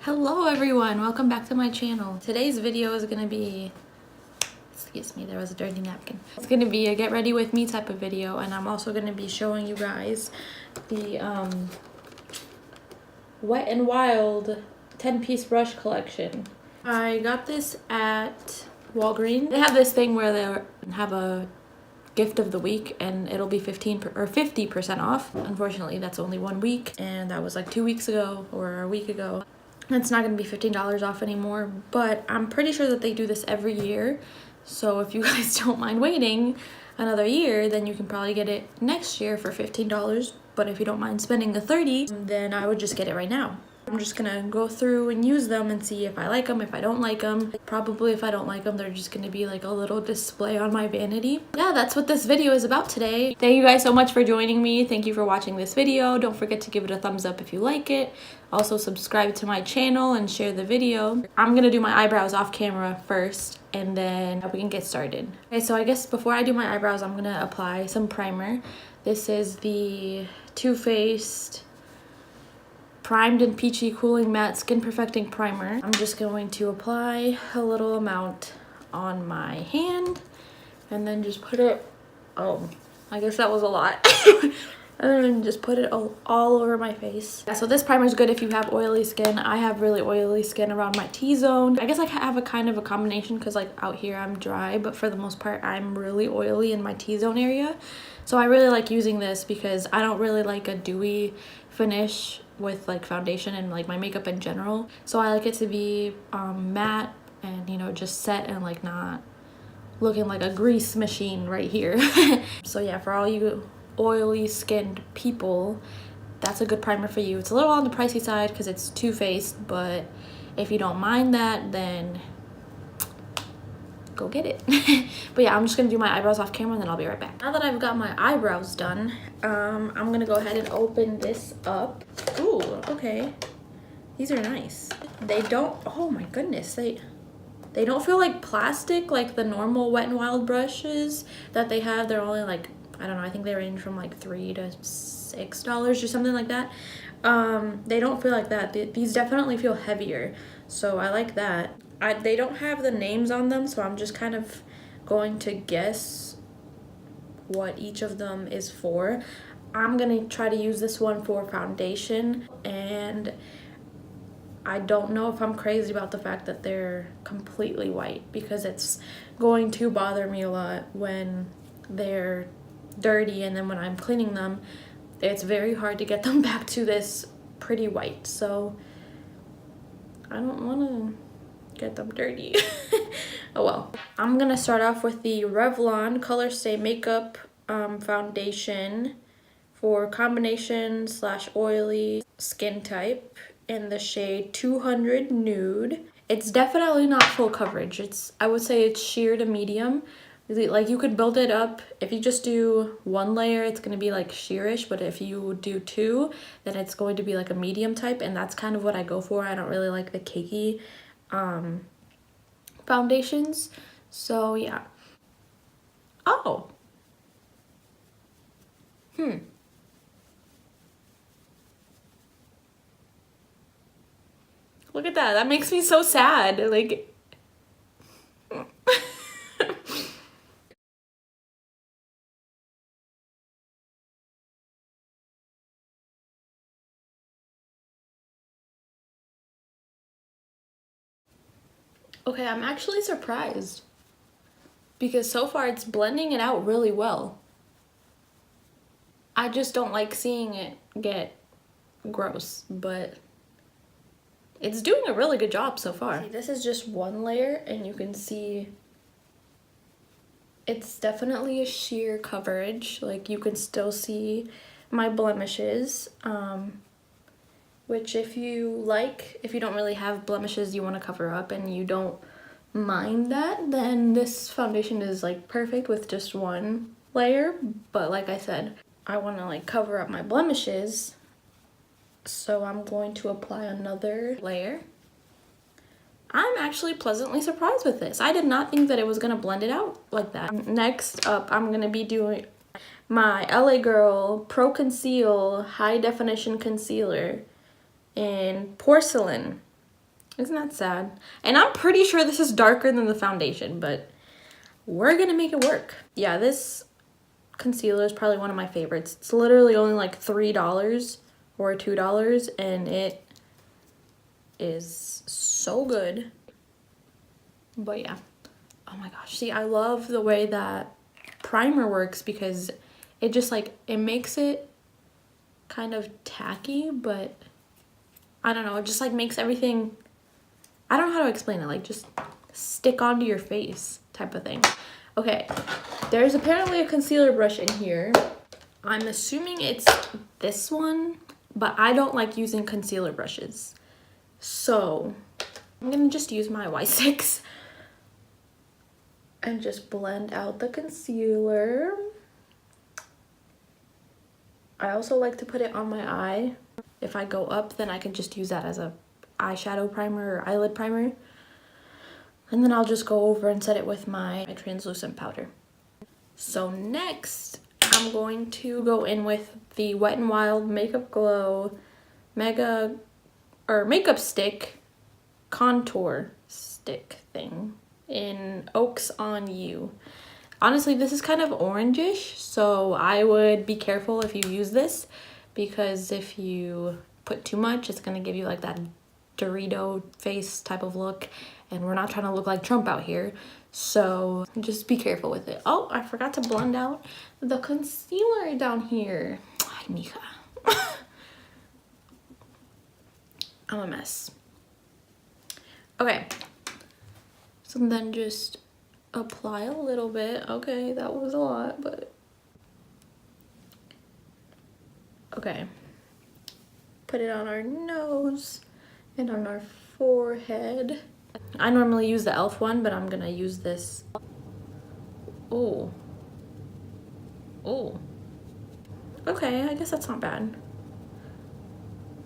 Hello everyone, welcome back to my channel. Today's video is gonna be, excuse me, there was a dirty napkin. It's gonna be a get ready with me type of video, and I'm also gonna be showing you guys the Wet n Wild 10-piece brush collection. I got this at Walgreens. They have this thing where they have a gift of the week and it'll be 50% off. Unfortunately, that's only 1 week, and that was like 2 weeks ago or a week ago. It's not going to be $15 off anymore, but I'm pretty sure that they do this every year. So if you guys don't mind waiting another year, then you can probably get it next year for $15. But if you don't mind spending the $30, then I would just get it right now. I'm just gonna go through and use them and see if I like them, if I don't like them. Probably if I don't like them, they're just gonna be like a little display on my vanity. Yeah, that's what this video is about today. Thank you guys so much for joining me. Thank you for watching this video. Don't forget to give it a thumbs up if you like it. Also subscribe to my channel and share the video. I'm gonna do my eyebrows off camera first and then we can get started. Okay, so I guess before I do my eyebrows, I'm gonna apply some primer. This is the Too Faced Primed and Peachy Cooling Matte Skin Perfecting Primer. I'm just going to apply a little amount on my hand and then just put it, oh, I guess that was a lot. And then just put it all over my face. Yeah, so this primer is good if you have oily skin. I have really oily skin around my T-zone. I guess I have a kind of a combination because like out here I'm dry, but for the most part I'm really oily in my T-zone area. So I really like using this because I don't really like a dewy finish with like foundation and like my makeup in general. So I like it to be matte and, you know, just set and like not looking like a grease machine right here. So yeah, for all you oily skinned people, that's a good primer for you. It's a little on the pricey side because it's Too Faced, but if you don't mind that, then go get it. But yeah, I'm just gonna do my eyebrows off camera and then I'll be right back. Now that I've got my eyebrows done, I'm gonna go ahead and open this up. Ooh, okay, these are nice. They don't, oh my goodness, they don't feel like plastic like the normal Wet n Wild brushes that they have. They're only like, I don't know, I think they range from like $3 to $6 or something like that. They don't feel like that. These definitely feel heavier, so I like that. They don't have the names on them, so I'm just kind of going to guess what each of them is for. I'm gonna try to use this one for foundation, and I don't know if I'm crazy about the fact that they're completely white because it's going to bother me a lot when they're dirty, and then when I'm cleaning them, it's very hard to get them back to this pretty white. So I don't want to get them dirty. Oh well. I'm gonna start off with the Revlon ColorStay Makeup Foundation for combination / oily skin type in the shade 200 Nude. It's definitely not full coverage. I would say it's sheer to medium. Like you could build it up. If you just do one layer, it's going to be like sheerish, but if you do two, then it's going to be like a medium type, and that's kind of what I go for. I don't really like the cakey foundations. So yeah. Oh. Look at that. That makes me so sad. Like okay, I'm actually surprised because so far it's blending it out really well. I just don't like seeing it get gross, but it's doing a really good job so far. See, this is just one layer and you can see it's definitely a sheer coverage. Like you can still see my blemishes, which if you don't really have blemishes you want to cover up and you don't mind that, then this foundation is like perfect with just one layer. But like I said, I want to like cover up my blemishes, so I'm going to apply another layer. I'm actually pleasantly surprised with this. I did not think that it was going to blend it out like that. Next up, I'm going to be doing my L.A Girl Pro Conceal High Definition Concealer in Porcelain. Isn't that sad? And I'm pretty sure this is darker than the foundation, but we're gonna make it work. Yeah, this concealer is probably one of my favorites. It's literally only like $3 or $2, and it is so good. But yeah, oh my gosh, see, I love the way that primer works because it just like, it makes it kind of tacky, but I don't know, it just like makes everything, I don't know how to explain it, like just stick onto your face type of thing. Okay, there's apparently a concealer brush in here. I'm assuming it's this one, but I don't like using concealer brushes. So I'm gonna just use my Y6 and just blend out the concealer. I also like to put it on my eye. If I go up, then I can just use that as a eyeshadow primer or eyelid primer. And then I'll just go over and set it with my translucent powder. So next, I'm going to go in with the Wet n Wild Makeup Glow Makeup Stick contour stick thing in Oaks on You. Honestly, this is kind of orangish, so I would be careful if you use this, because if you put too much, it's gonna give you like that Dorito face type of look, and we're not trying to look like Trump out here, so just be careful with it. Oh, I forgot to blend out the concealer down here. Ay, mija. I'm a mess. Okay, so then just apply a little bit. Okay, that was a lot, but okay. Put it on our nose and on our forehead. I normally use the e.l.f. one, but I'm gonna use this. Oh. Oh. Okay, I guess that's not bad.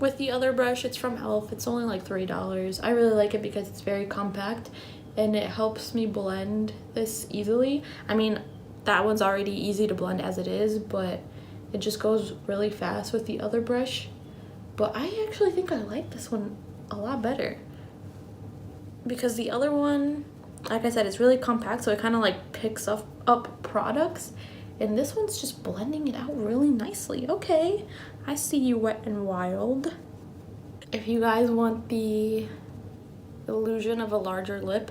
With the other brush, it's from e.l.f. It's only like $3. I really like it because it's very compact and it helps me blend this easily. I mean, that one's already easy to blend as it is, but it just goes really fast with the other brush. But I actually think I like this one a lot better, because the other one, like I said, it's really compact, so it kind of like picks up products, and this one's just blending it out really nicely. Okay, I see you, Wet n Wild. If you guys want the illusion of a larger lip,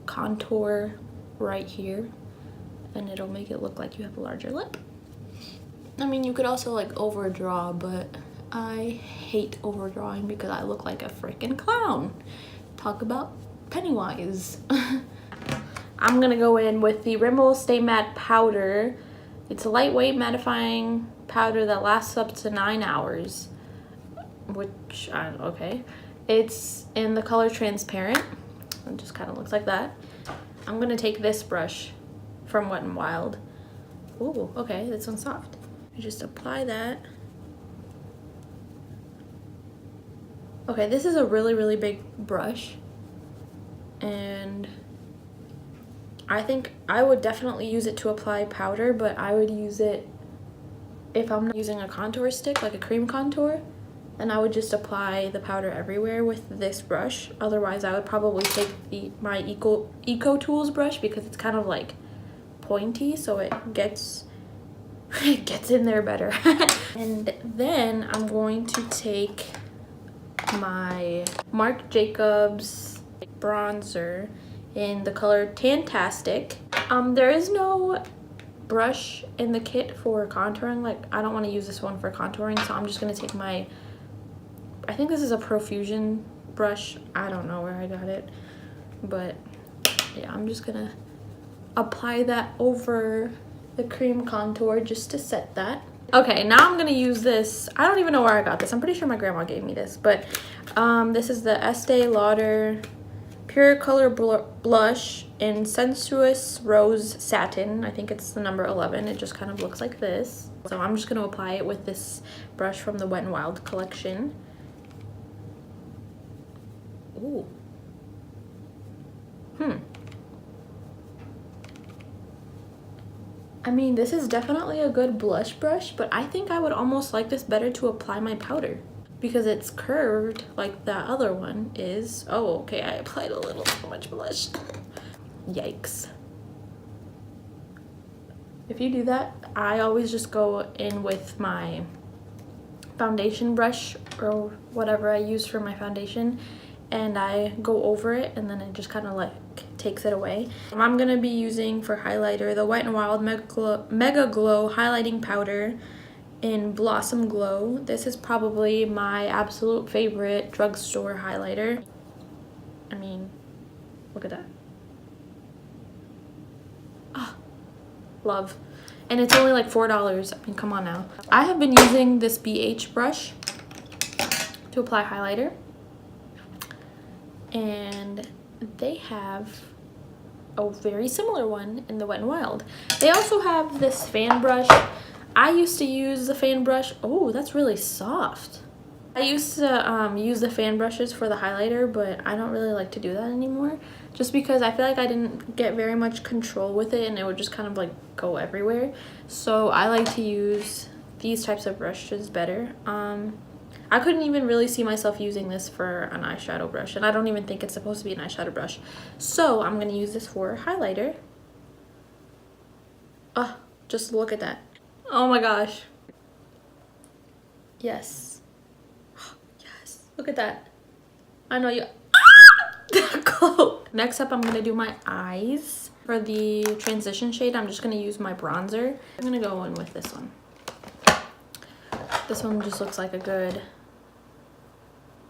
contour right here, and it'll make it look like you have a larger lip. I mean, you could also like overdraw, but I hate overdrawing because I look like a freaking clown. Talk about Pennywise. I'm gonna go in with the Rimmel Stay Matte Powder. It's a lightweight mattifying powder that lasts up to 9 hours, which, okay. It's in the color Transparent. It just kind of looks like that. I'm gonna take this brush from Wet n Wild. Ooh, okay, this one's soft. I just apply that. Okay, this is a really, really big brush, and I think I would definitely use it to apply powder, but I would use it if I'm not using a contour stick, like a cream contour, and I would just apply the powder everywhere with this brush. Otherwise, I would probably take my Eco Tools brush, because it's kind of like pointy, so it gets in there better. And then I'm going to take my Marc Jacobs bronzer in the color TanTastic. There is no brush in the kit for contouring. Like, I don't want to use this one for contouring, so I'm just gonna take my, I think this is a Profusion brush. I don't know where I got it, but yeah, I'm just gonna apply that over the cream contour just to set that. Okay, now I'm gonna use this. I don't even know where I got this. I'm pretty sure my grandma gave me this, but this is the Estee Lauder Pure Color Blush in Sensuous Rose Satin. I think it's the number 11. It just kind of looks like this. So I'm just gonna apply it with this brush from the Wet n Wild collection. Ooh. I mean, this is definitely a good blush brush, but I think I would almost like this better to apply my powder. because it's curved like that other one is. Oh, okay, I applied a little too much blush. Yikes. If you do that, I always just go in with my foundation brush or whatever I use for my foundation, and I go over it, and then it just kind of like takes it away. I'm gonna be using for highlighter the Wet n Wild Mega Glow highlighting powder in Blossom Glow. This is probably my absolute favorite drugstore highlighter. I mean, look at that. Ah, love. And it's only like $4. I mean, come on now. I have been using this BH brush to apply highlighter, and they have a very similar one in the Wet n Wild. They also have this fan brush. I used to use the fan brush. Oh, that's really soft. I used to use the fan brushes for the highlighter, but I don't really like to do that anymore, just because I feel like I didn't get very much control with it, and it would just kind of like go everywhere. So I like to use these types of brushes better. I couldn't even really see myself using this for an eyeshadow brush, and I don't even think it's supposed to be an eyeshadow brush. So I'm gonna use this for highlighter. Oh, just look at that. Oh my gosh. Yes. Yes. Look at that. I know you. That glow. Next up, I'm gonna do my eyes. For the transition shade, I'm just gonna use my bronzer. I'm gonna go in with this one. This one just looks like a good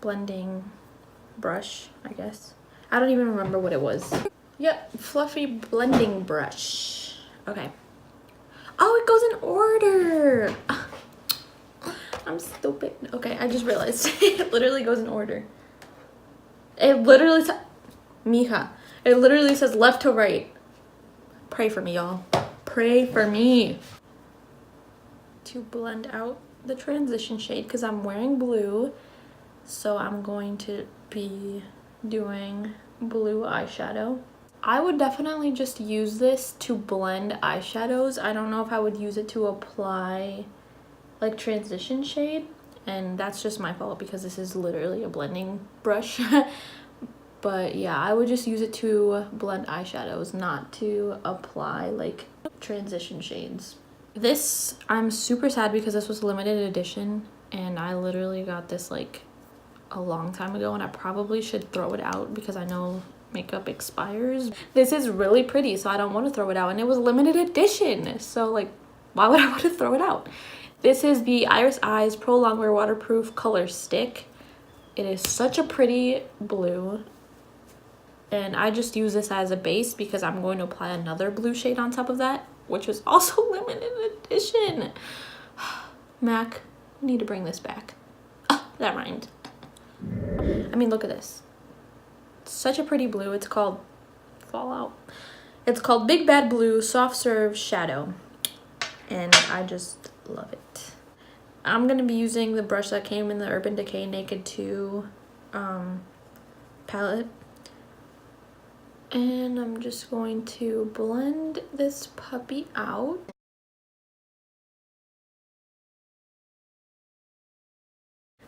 blending brush, I guess. I don't even remember what it was. Yeah, fluffy blending brush. Okay. Oh, it goes in order. I'm stupid. Okay, I just realized it literally goes in order. It literally says, mija, it literally says left to right. Pray for me, y'all. Pray for me. To blend out the transition shade, because I'm wearing blue, so I'm going to be doing blue eyeshadow. I would definitely just use this to blend eyeshadows. I don't know if I would use it to apply like transition shade, and that's just my fault because this is literally a blending brush. But yeah, I would just use it to blend eyeshadows, not to apply like transition shades. This, I'm super sad because this was limited edition, and I literally got this like a long time ago, and I probably should throw it out because I know makeup expires. This is really pretty, so I don't want to throw it out, and it was limited edition, so like why would I want to throw it out? This is the Iris Eyes Pro Longwear Waterproof Color Stick. It is such a pretty blue, and I just use this as a base because I'm going to apply another blue shade on top of that, which is also limited edition. Mac, we need to bring this back. Oh, that rhymed. I mean, look at this. Such a pretty blue. It's called Fallout. It's called Big Bad Blue Soft Serve Shadow, and I just love it. I'm gonna be using the brush that came in the Urban Decay Naked 2 palette, and I'm just going to blend this puppy out.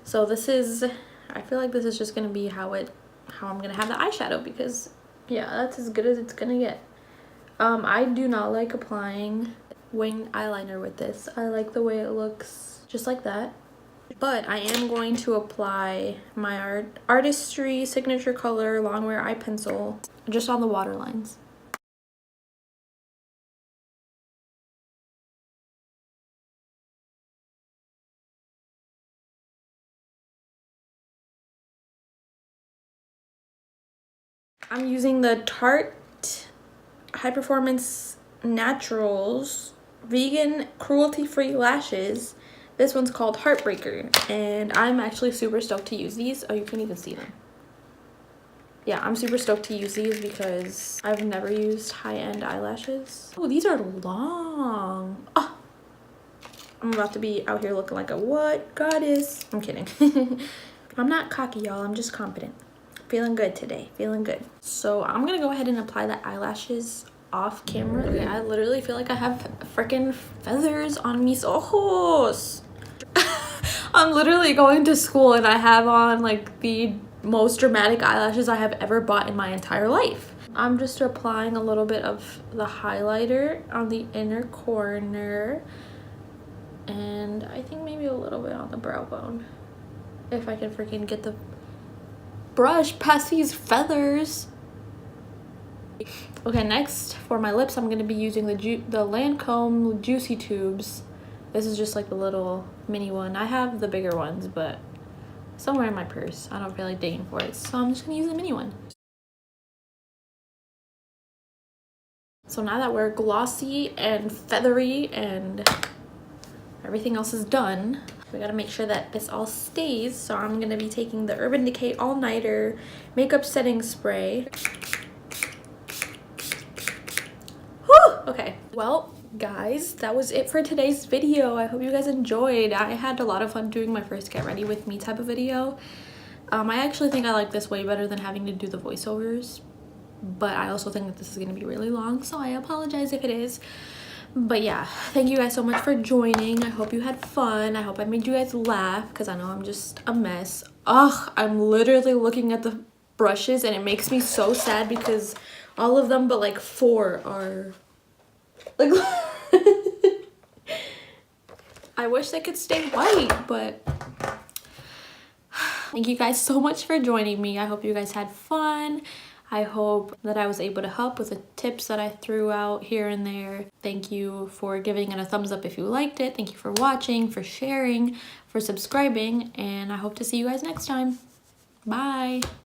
So this is, I feel like this is just gonna be how I'm gonna have the eyeshadow, because yeah, that's as good as it's gonna get. I do not like applying winged eyeliner with this. I like the way it looks just like that. But I am going to apply my Artistry Signature Color Longwear Eye Pencil just on the waterlines. I'm using the Tarte High Performance Naturals Vegan Cruelty-Free Lashes. This one's called Heartbreaker, and I'm actually super stoked to use these. Oh, you can even see them. Yeah, I'm super stoked to use these because I've never used high-end eyelashes. Oh, these are long. Oh, I'm about to be out here looking like a what goddess. I'm kidding. I'm not cocky, y'all. I'm just confident. Feeling good today. Feeling good. So I'm gonna go ahead and apply the eyelashes off camera. Okay, I literally feel like I have freaking feathers on mis ojos. I'm literally going to school and I have on like the most dramatic eyelashes I have ever bought in my entire life. I'm just applying a little bit of the highlighter on the inner corner, and I think maybe a little bit on the brow bone. If I can freaking get the brush past these feathers. Okay, next for my lips, I'm gonna be using the Lancome Juicy Tubes. This is just like the little mini one. I have the bigger ones, but somewhere in my purse. I don't feel like digging for it, so I'm just gonna use the mini one. So now that we're glossy and feathery and everything else is done, we gotta make sure that this all stays. So I'm gonna be taking the Urban Decay All Nighter Makeup Setting Spray. Whew! Okay, well, guys, that was it for today's video. I hope you guys enjoyed. I had a lot of fun doing my first get ready with me type of video. I actually think I like this way better than having to do the voiceovers, but I also think that this is going to be really long, so I apologize if it is. But yeah, thank you guys so much for joining. I hope you had fun. I hope I made you guys laugh, because I know I'm just a mess. Ugh, I'm literally looking at the brushes and it makes me so sad because all of them but like 4 are like I wish they could stay white, but thank you guys so much for joining me. I hope you guys had fun. I hope that I was able to help with the tips that I threw out here and there. Thank you for giving it a thumbs up if you liked it. Thank you for watching, for sharing, for subscribing, and I hope to see you guys next time. Bye.